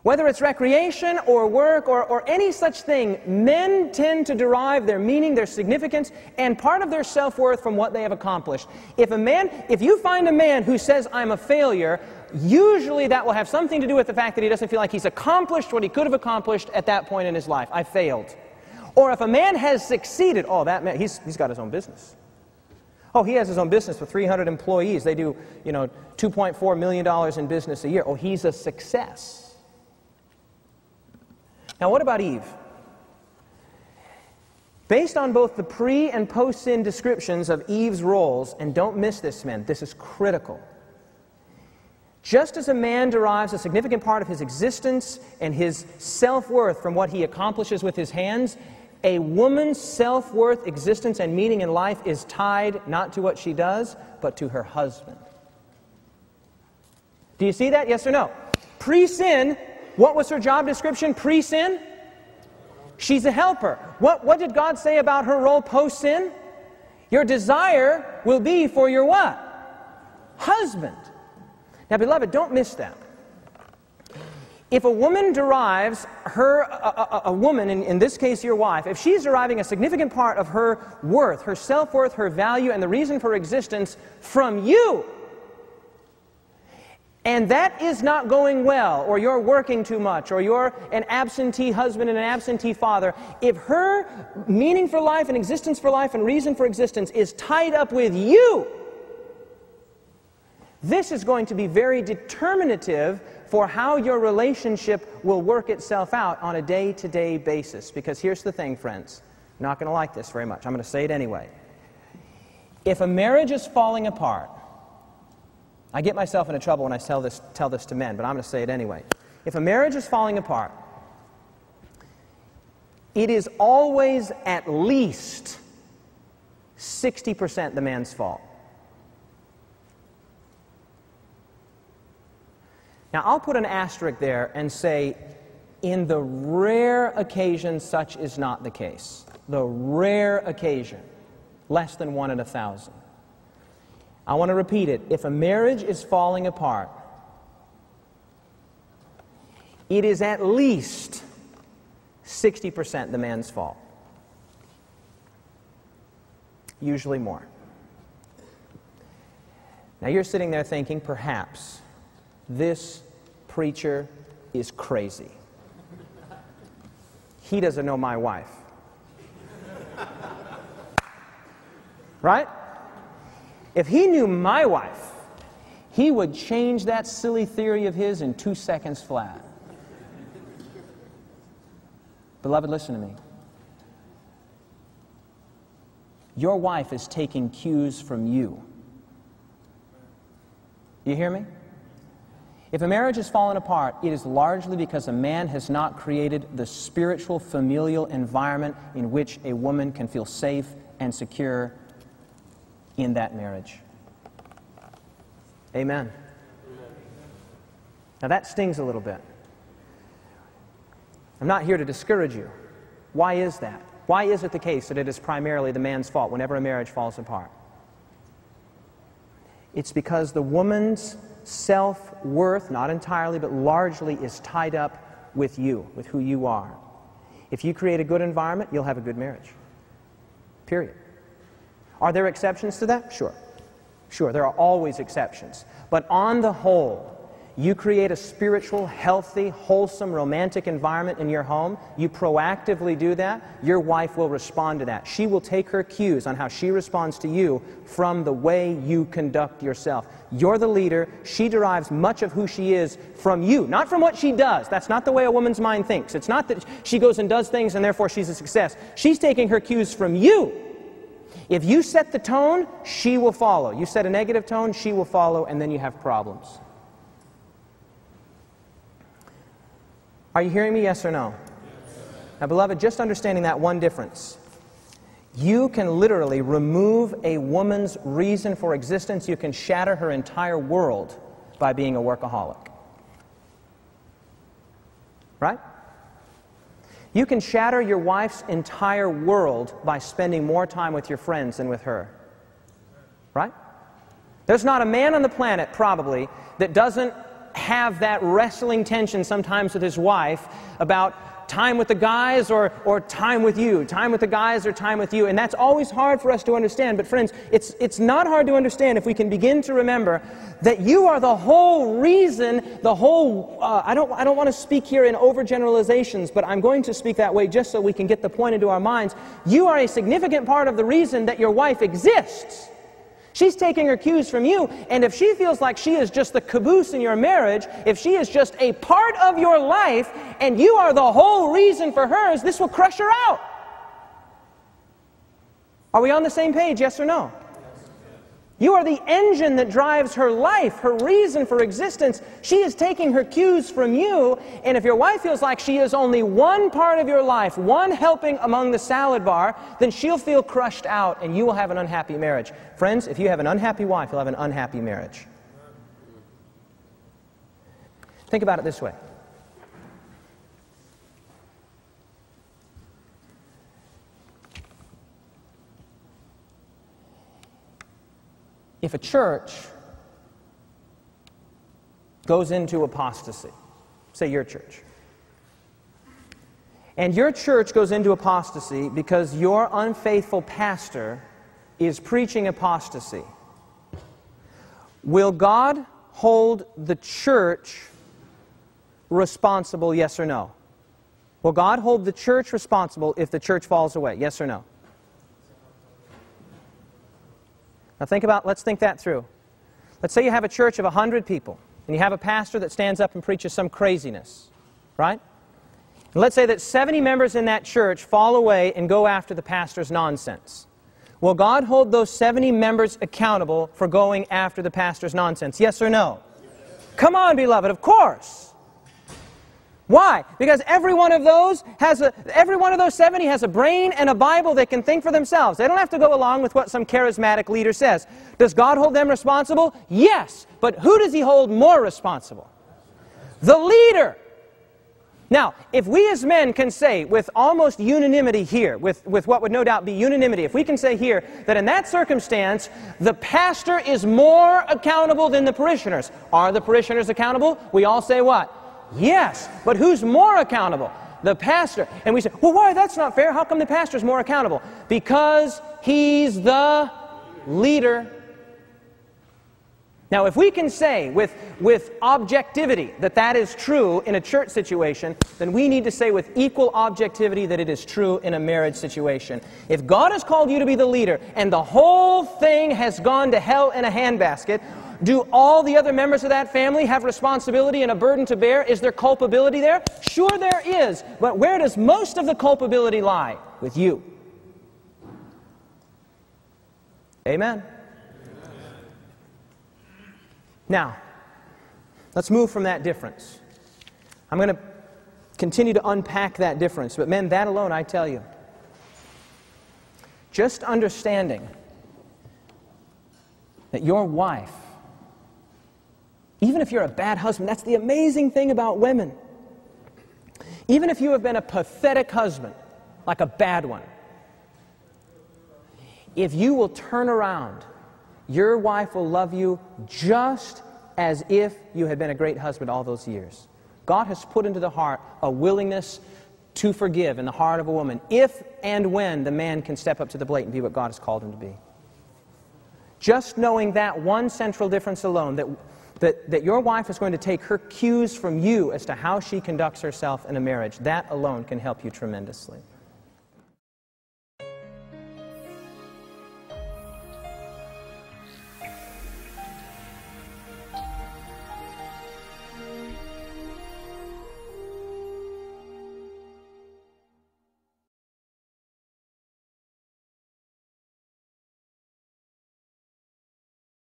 Whether it's recreation or work or any such thing, men tend to derive their meaning, their significance, and part of their self-worth from what they have accomplished. If you find a man who says, I'm a failure, usually that will have something to do with the fact that he doesn't feel like he's accomplished what he could have accomplished at that point in his life. I failed. Or if a man has succeeded, oh, that man, he's got his own business. Oh, he has his own business with 300 employees. They do, $2.4 million in business a year. Oh, he's a success. Now, what about Eve? Based on both the pre- and post-sin descriptions of Eve's roles, and don't miss this, men, this is critical. Just as a man derives a significant part of his existence and his self-worth from what he accomplishes with his hands, a woman's self-worth, existence, and meaning in life is tied not to what she does, but to her husband. Do you see that? Yes or no? Pre-sin, what was her job description pre-sin? She's a helper. What did God say about her role post-sin? Your desire will be for your what? Husband. Now, beloved, don't miss that. If a woman derives a woman, in this case your wife, if she's deriving a significant part of her worth, her self-worth, her value, and the reason for existence from you, and that is not going well, or you're working too much, or you're an absentee husband and an absentee father, if her meaning for life and existence for life and reason for existence is tied up with you, this is going to be very determinative for how your relationship will work itself out on a day-to-day basis. Because here's the thing, friends. I'm not going to like this very much. I'm going to say it anyway. If a marriage is falling apart, I get myself into trouble when I tell this to men, but I'm going to say it anyway. If a marriage is falling apart, it is always at least 60% the man's fault. Now, I'll put an asterisk there and say, in the rare occasion such is not the case. The rare occasion, less than 1 in 1,000. I want to repeat it. If a marriage is falling apart, it is at least 60% the man's fault. Usually more. Now, you're sitting there thinking, perhaps, this preacher is crazy. He doesn't know my wife. Right? If he knew my wife, he would change that silly theory of his in 2 seconds flat. Beloved, listen to me. Your wife is taking cues from you. You hear me? If a marriage has fallen apart, it is largely because a man has not created the spiritual, familial environment in which a woman can feel safe and secure in that marriage. Amen. Now that stings a little bit. I'm not here to discourage you. Why is that? Why is it the case that it is primarily the man's fault whenever a marriage falls apart? It's because the woman's self-worth, not entirely, but largely, is tied up with you, with who you are. If you create a good environment, you'll have a good marriage. Period. Are there exceptions to that? Sure. Sure, there are always exceptions. But on the whole, you create a spiritual, healthy, wholesome, romantic environment in your home, you proactively do that, your wife will respond to that. She will take her cues on how she responds to you from the way you conduct yourself. You're the leader. She derives much of who she is from you, not from what she does. That's not the way a woman's mind thinks. It's not that she goes and does things and therefore she's a success. She's taking her cues from you. If you set the tone, she will follow. You set a negative tone, she will follow, and then you have problems. Are you hearing me, yes or no? Yes. Now, beloved, just understanding that one difference. You can literally remove a woman's reason for existence. You can shatter her entire world by being a workaholic. Right? You can shatter your wife's entire world by spending more time with your friends than with her. Right? There's not a man on the planet, probably, that doesn't have that wrestling tension sometimes with his wife about time with the guys or time with you, time with the guys or time with you. And that's always hard for us to understand. But friends, it's not hard to understand if we can begin to remember that you are the whole reason, the whole, I don't want to speak here in overgeneralizations, but I'm going to speak that way just so we can get the point into our minds. You are a significant part of the reason that your wife exists. She's taking her cues from you, and if she feels like she is just the caboose in your marriage, if she is just a part of your life, and you are the whole reason for hers, this will crush her out. Are we on the same page, yes or no? You are the engine that drives her life, her reason for existence. She is taking her cues from you, and if your wife feels like she is only one part of your life, one helping among the salad bar, then she'll feel crushed out, and you will have an unhappy marriage. Friends, if you have an unhappy wife, you'll have an unhappy marriage. Think about it this way. If a church goes into apostasy, say your church, and your church goes into apostasy because your unfaithful pastor is preaching apostasy, will God hold the church responsible, yes or no? Will God hold the church responsible if the church falls away, yes or no? Now let's think that through. Let's say you have a church of 100 people, and you have a pastor that stands up and preaches some craziness, right? And let's say that 70 members in that church fall away and go after the pastor's nonsense. Will God hold those 70 members accountable for going after the pastor's nonsense, yes or no? Come on, beloved, of course. Why? Because every one of those 70 has a brain and a Bible that can think for themselves. They don't have to go along with what some charismatic leader says. Does God hold them responsible? Yes. But who does He hold more responsible? The leader. Now, if we as men can say with almost unanimity here, with what would no doubt be unanimity, if we can say here that in that circumstance, the pastor is more accountable than the parishioners. Are the parishioners accountable? We all say what? Yes, but who's more accountable? The pastor. And we say, well, why? That's not fair. How come the pastor's more accountable? Because he's the leader. Now, if we can say with objectivity that that is true in a church situation, then we need to say with equal objectivity that it is true in a marriage situation. If God has called you to be the leader and the whole thing has gone to hell in a handbasket, do all the other members of that family have responsibility and a burden to bear? Is there culpability there? Sure there is. But where does most of the culpability lie? With you. Amen. Now, let's move from that difference. I'm going to continue to unpack that difference. But men, that alone, I tell you, just understanding that your wife, even if you're a bad husband, that's the amazing thing about women. Even if you have been a pathetic husband, like a bad one, if you will turn around, your wife will love you just as if you had been a great husband all those years. God has put into the heart a willingness to forgive in the heart of a woman, if and when the man can step up to the plate and be what God has called him to be. Just knowing that one central difference alone, that your wife is going to take her cues from you as to how she conducts herself in a marriage, that alone can help you tremendously.